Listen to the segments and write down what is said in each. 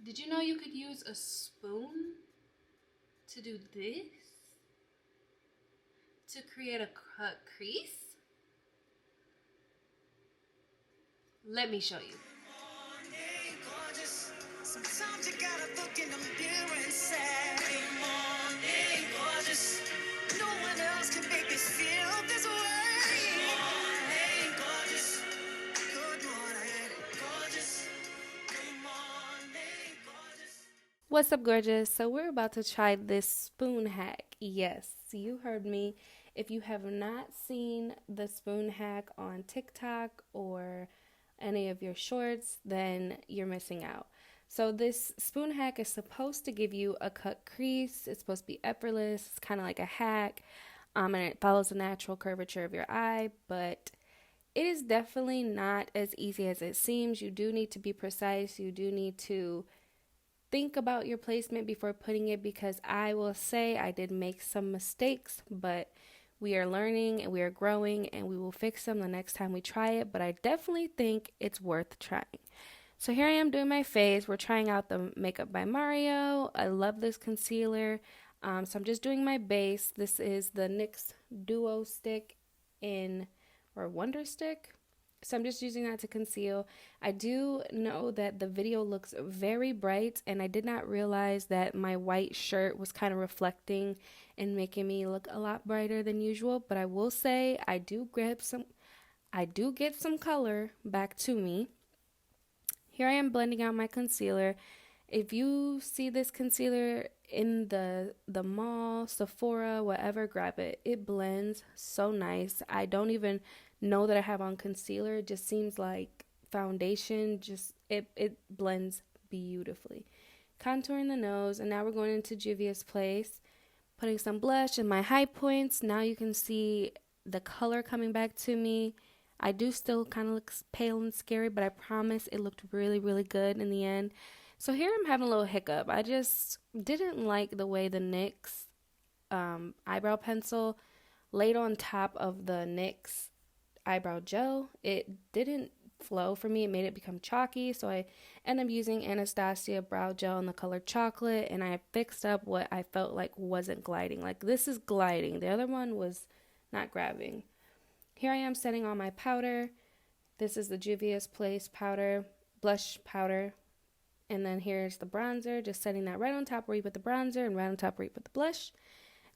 Did you know you could use a spoon to do this? To create a crease? Let me show you. Sometimes you gotta look in the mirror and say, good morning, gorgeous. No one else can make me feel this way. Good morning, gorgeous. Good morning, gorgeous. Good morning, gorgeous. What's up, gorgeous? So we're about to try this spoon hack. Yes, you heard me. If you have not seen the spoon hack on TikTok or any of your shorts, then you're missing out. So this spoon hack is supposed to give you a cut crease. It's supposed to be effortless. It's kind of like a hack, and it follows the natural curvature of your eye, but it is definitely not as easy as it seems. You do need to be precise. You do need to think about your placement before putting it, because I will say I did make some mistakes, but we are learning and we are growing, and we will fix them the next time we try it. But I definitely think it's worth trying. So here I am doing my face. We're trying out the Makeup by Mario. I love this concealer. So I'm just doing my base. This is the NYX Duo Stick or Wonder Stick. So I'm just using that to conceal. I do know that the video looks very bright, and I did not realize that my white shirt was kind of reflecting and making me look a lot brighter than usual. But I will say I do get some color back to me. Here I am blending out my concealer. If you see this concealer in the mall, Sephora, whatever, grab it. It blends so nice. I don't even know that I have on concealer. It just seems like foundation. It blends beautifully. Contouring the nose, and now we're going into Juvia's Place. Putting some blush in my high points. Now you can see the color coming back to me. I do still kind of look pale and scary, but I promise it looked really, really good in the end. So here I'm having a little hiccup. I just didn't like the way the NYX eyebrow pencil laid on top of the NYX eyebrow gel. It didn't flow for me. It made it become chalky. So I ended up using Anastasia brow gel in the color chocolate, and I fixed up what I felt like wasn't gliding. Like, this is gliding. The other one was not grabbing. Here I am setting on my powder. This is the Juvia's Place powder, blush powder. And then here's the bronzer, just setting that right on top where you put the bronzer and right on top where you put the blush.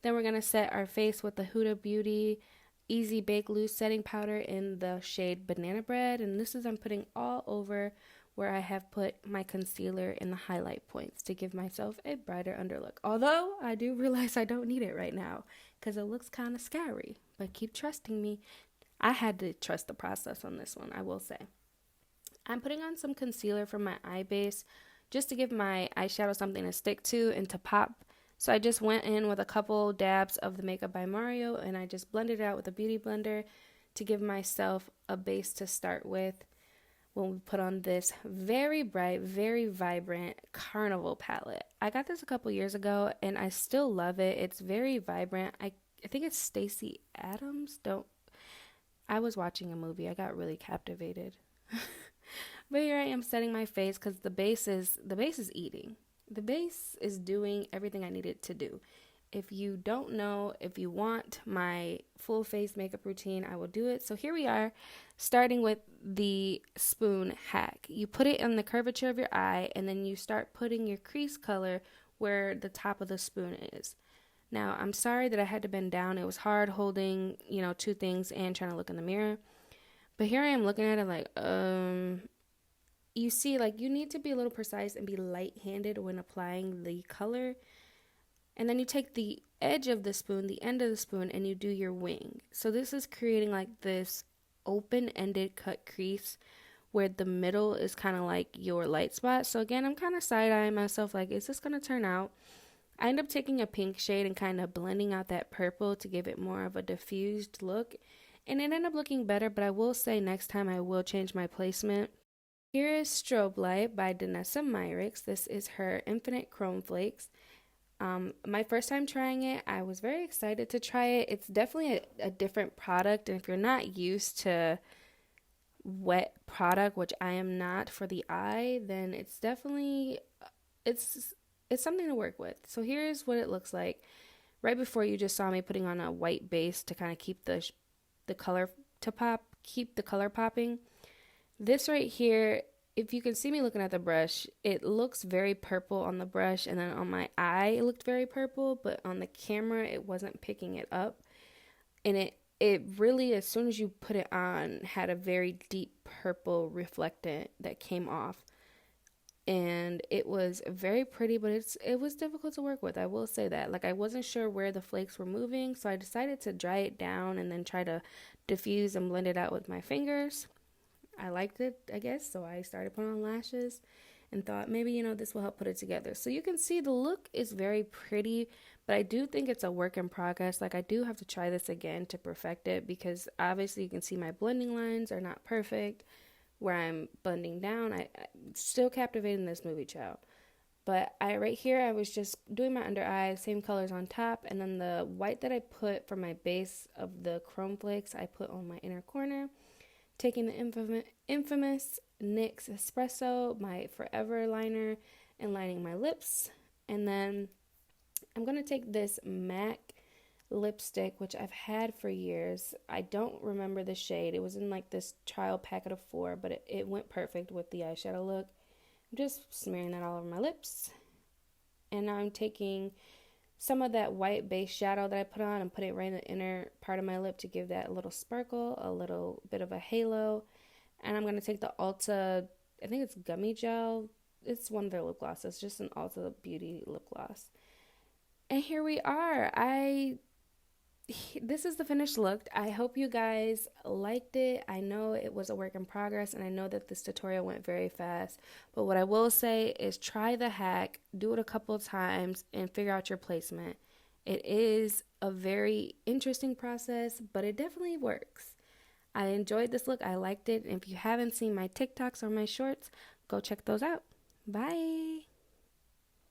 Then we're going to set our face with the Huda Beauty Easy Bake Loose setting powder in the shade Banana Bread. And this is I'm putting all over where I have put my concealer in the highlight points to give myself a brighter underlook. Although I do realize I don't need it right now because it looks kind of scary. But keep trusting me. I had to trust the process on this one, I will say. I'm putting on some concealer from my eye base just to give my eyeshadow something to stick to and to pop. So I just went in with a couple dabs of the Makeup by Mario, and I just blended it out with a beauty blender to give myself a base to start with when we put on this very bright, very vibrant Carnival palette. I got this a couple years ago, and I still love it. It's very vibrant. I think it's Stacey Adams. I was watching a movie. I got really captivated. But here I am setting my face because the base is eating. The base is doing everything I need it to do. If you don't know, if you want my full face makeup routine, I will do it. So here we are, starting with the spoon hack. You put it in the curvature of your eye, and then you start putting your crease color where the top of the spoon is. Now, I'm sorry that I had to bend down. It was hard holding, two things and trying to look in the mirror. But here I am looking at it like, you see, like, you need to be a little precise and be light-handed when applying the color. And then you take the edge of the spoon, the end of the spoon, and you do your wing. So this is creating like this open-ended cut crease where the middle is kind of like your light spot. So again, I'm kind of side-eyeing myself like, is this going to turn out? I end up taking a pink shade and kind of blending out that purple to give it more of a diffused look. And it ended up looking better, but I will say next time I will change my placement. Here is Strobe Light by Danessa Myricks. This is her Infinite Chrome Flakes. My first time trying it, I was very excited to try it. It's definitely a different product, and if you're not used to wet product, which I am not for the eye, then it's definitely it's it's something to work with. So here's what it looks like. Right before, you just saw me putting on a white base to kind of keep the color to pop, keep the color popping. This right here, if you can see me looking at the brush, it looks very purple on the brush, and then on my eye it looked very purple, but on the camera it wasn't picking it up. And it really, as soon as you put it on, had a very deep purple reflectant that came off, and it was very pretty, but it was difficult to work with. I will say that. Like, I wasn't sure where the flakes were moving, so I decided to dry it down and then try to diffuse and blend it out with my fingers. I liked it, I guess, so I started putting on lashes and thought maybe, this will help put it together. So you can see the look is very pretty, but I do think it's a work in progress. Like, I do have to try this again to perfect it, because obviously you can see my blending lines are not perfect. Where I'm blending down, I still captivating this movie, child. But right here, I was just doing my under eye, same colors on top, and then the white that I put for my base of the chrome flakes, I put on my inner corner. Taking the infamous NYX Espresso, my forever liner, and lining my lips. And then I'm going to take this MAC lipstick, which I've had for years. I don't remember the shade. It was in like this trial packet of 4, but it went perfect with the eyeshadow look. I'm just smearing that all over my lips. And now I'm taking some of that white base shadow that I put on and put it right in the inner part of my lip to give that a little sparkle, a little bit of a halo. And I'm going to take the Ulta, I think it's Gummy Gel. It's one of their lip glosses, just an Ulta Beauty lip gloss. And here we are. This is the finished look. I hope you guys liked it. I know it was a work in progress, and I know that this tutorial went very fast, but what I will say is try the hack, do it a couple of times, and figure out your placement. It is a very interesting process, but it definitely works. I enjoyed this look. I liked it. And if you haven't seen my TikToks or my shorts, go check those out. Bye.